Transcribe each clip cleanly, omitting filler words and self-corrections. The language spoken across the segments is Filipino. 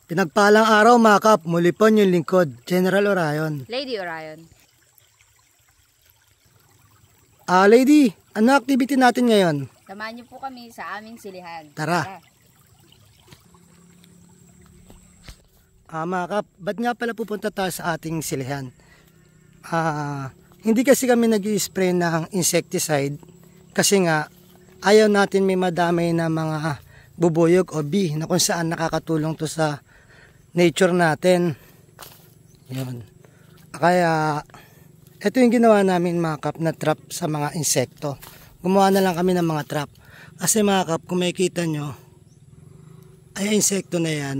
Pinagpalang araw mga kap, muli po yung lingkod, General Orion. Lady Orion. Lady, ano activity natin ngayon? Samahan niyo po kami sa aming silihan. Tara. Mga kap, ba't nga pala pupunta tayo sa ating silihan? Hindi kasi kami nag-i-spray ng insecticide kasi nga ayaw natin may madamay na mga bubuyog o bee na kung saan nakakatulong to sa nature natin. Yun. Kaya ito yung ginawa namin mga kap na trap sa mga insekto. Gumawa na lang kami ng mga trap. Kasi mga kap, kung makikita nyo, ay insekto na yan.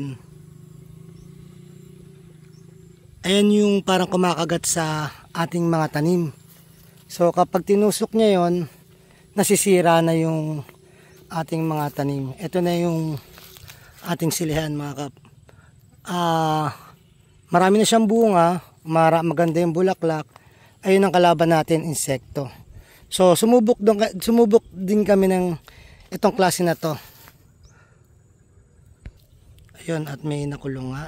Ayan yung parang kumakagat sa ating mga tanim. So kapag tinusok niya yon, nasisira na yung ating mga tanim. Ito na yung ating silihan mga kap. Marami na siyang bunga, maganda yung bulaklak. Ayun ang kalaban natin, insekto. So sumubok din kami ng itong klase na to. Ayun, at may nakulong nga.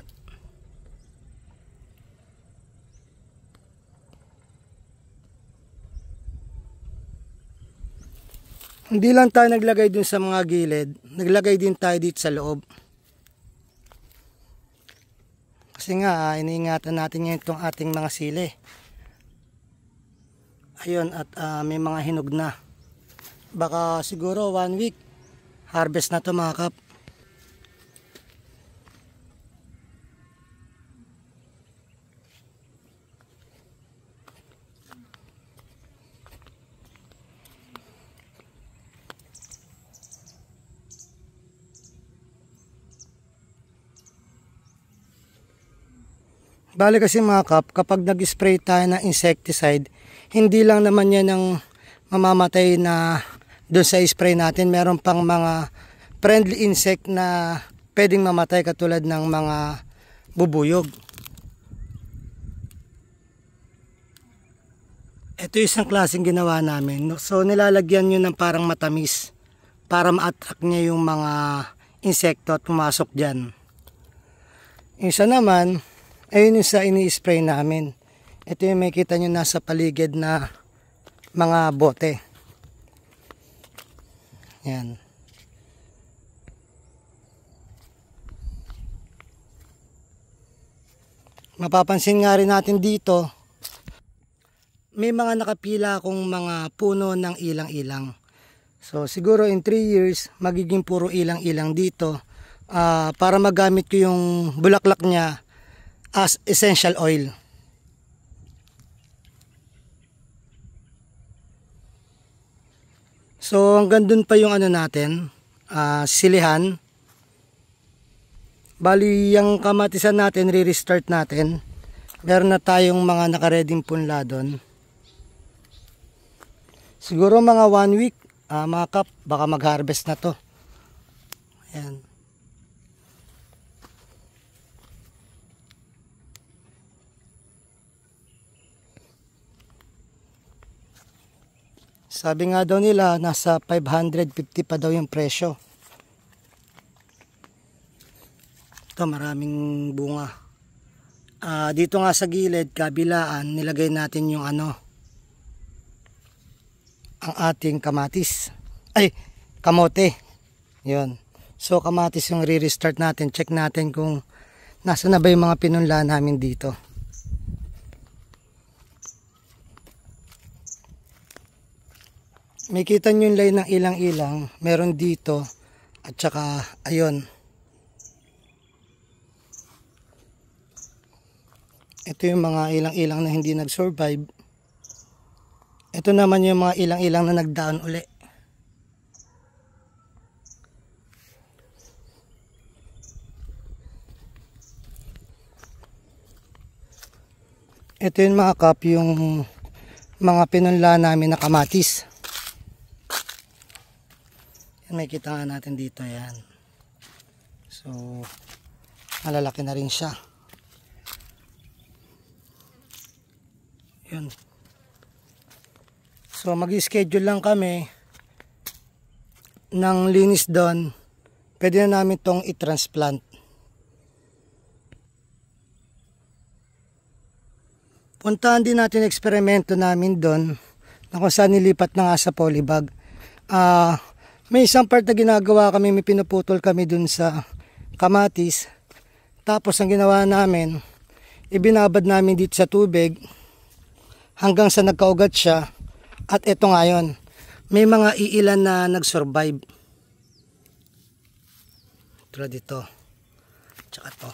Hindi lang tayo naglagay dun sa mga gilid, naglagay din tayo dito sa loob. Kasi nga, iniingatan natin ngayon itong ating mga sili. Ayun, at may mga hinog na. Baka siguro 1 week, harvest na to mga kap. Bale kasi mga kap, kapag nag-spray tayo ng insecticide, hindi lang naman yan ang mamamatay na doon sa spray natin. Meron pang mga friendly insect na pwedeng mamatay katulad ng mga bubuyog. Ito yung isang klaseng ginawa namin. So nilalagyan nyo ng parang matamis para ma-attract niya yung mga insekto at pumasok dyan. Isa naman, ayun yung sa ini-spray namin. Ito yung makikita nyo nasa paligid na mga bote. Yan. Mapapansin nga rin natin dito, may mga nakapila akong mga puno ng ilang-ilang. So siguro in 3 years, magiging puro ilang-ilang dito para magamit ko yung bulaklak niya as essential oil. So hanggang dun pa yung ano natin, silihan. Bali yung kamatisan natin, re-restart natin. Meron na tayong mga nakareding punla doon. Siguro mga 1 week, mga kap, baka mag-harvest na to. Ayan. Sabi nga daw nila, nasa 550 pa daw yung presyo. Ito, maraming bunga. Dito nga sa gilid, kabilaan, nilagay natin yung ang ating kamatis. Ay, kamote. Yun. So, kamatis yung re-restart natin. Check natin kung nasa na ba yung mga pinunla namin dito. May kita nyo yung line ng ilang-ilang, meron dito, at saka ayun. Ito yung mga ilang-ilang na hindi nag-survive. Ito naman yung mga ilang-ilang na nagdaan uli. Ito yung mga kap, yung mga pinunla namin na kamatis. May kita nga natin dito, yan. So malalaki na rin siya. Yun. So mag-schedule lang kami ng linis doon. Pwede na namin tong i-transplant. puntahan din natin yung eksperimento namin doon na kung saan nilipat na nga sa polybag. May isang part na ginagawa kami, may pinuputol kami doon sa kamatis. Tapos ang ginawa namin, ibinabad namin dito sa tubig hanggang sa nagkaugat siya. At ito ngayon, may mga iilan na nag-survive. Tulad dito. Tsaka to.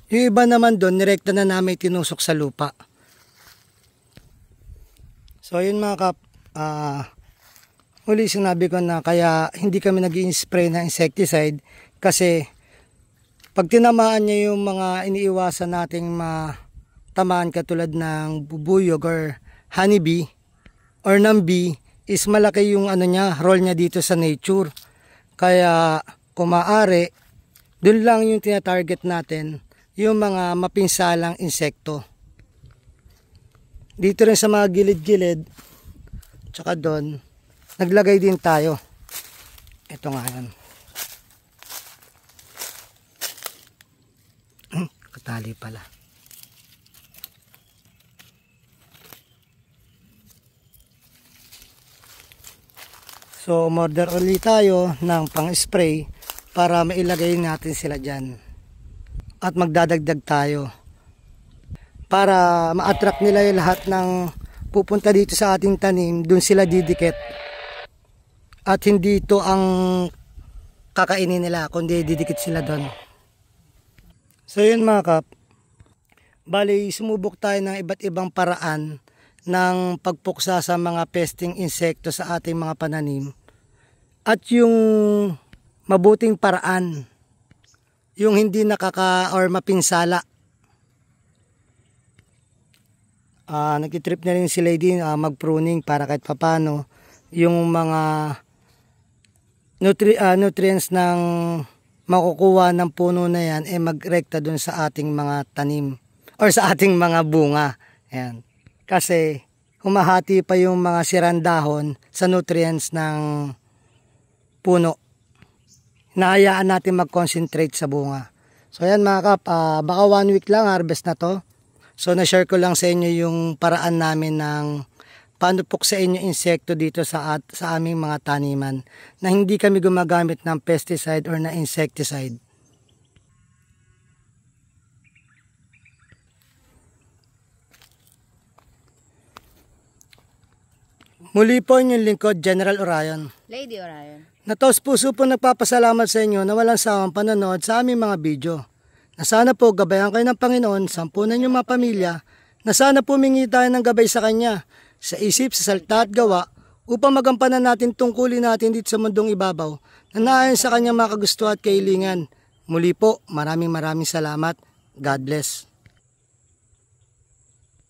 Yung iba naman doon, nirekta na namin tinusok sa lupa. So yun mga kap, huli sinabi ko na kaya hindi kami nag-i-spray ng insecticide kasi pag tinamaan niya yung mga iniiwasan nating matamaan katulad ng bubuyog or honeybee or ng bee, is malaki yung role niya dito sa nature. Kaya kung maaari, dun lang yung tinatarget natin, yung mga mapinsalang insekto. Dito rin sa mga gilid-gilid, tsaka doon, naglagay din tayo. Ito nga yan. Katali pala. So, umorder ulit tayo ng pang-spray para mailagay natin sila dyan. At magdadagdag tayo para ma-attract nila yung lahat ng pupunta dito sa ating tanim, dun sila didikit. At hindi ito ang kakainin nila, kundi didikit sila doon. So yun mga kap, bali sumubok tayo ng iba't ibang paraan ng pagpuksa sa mga pesting insekto sa ating mga pananim. At yung mabuting paraan, yung hindi or mapinsala. Nag-trip na rin si Lady mag-pruning para kahit papano yung mga nutrients ng makukuha ng puno na yan magrekta dun sa ating mga tanim or sa ating mga bunga. Ayan. Kasi humahati pa yung mga sirang dahon sa nutrients ng puno. Nahayaan natin mag-concentrate sa bunga. So ayan mga kap, baka 1 week lang harvest na to. So na-share ko lang sa inyo yung paraan namin ng paano puksain yung insekto dito sa aming mga taniman na hindi kami gumagamit ng pesticide or na insecticide. Muli po inyong lingkod, General Orion. Lady Orion. Nataos puso po nagpapasalamat sa inyo na walang sawang panonood sa aming mga video. Na sana po gabayan kayo ng Panginoon, sampunan yung mga pamilya, na sana po mingi tayo ng gabay sa Kanya, sa isip, sa salita at gawa, upang magampanan natin tungkulin natin dito sa mundong ibabaw, na naayon sa Kanyang mga kagustuhan at kahilingan. Muli po, maraming salamat. God bless.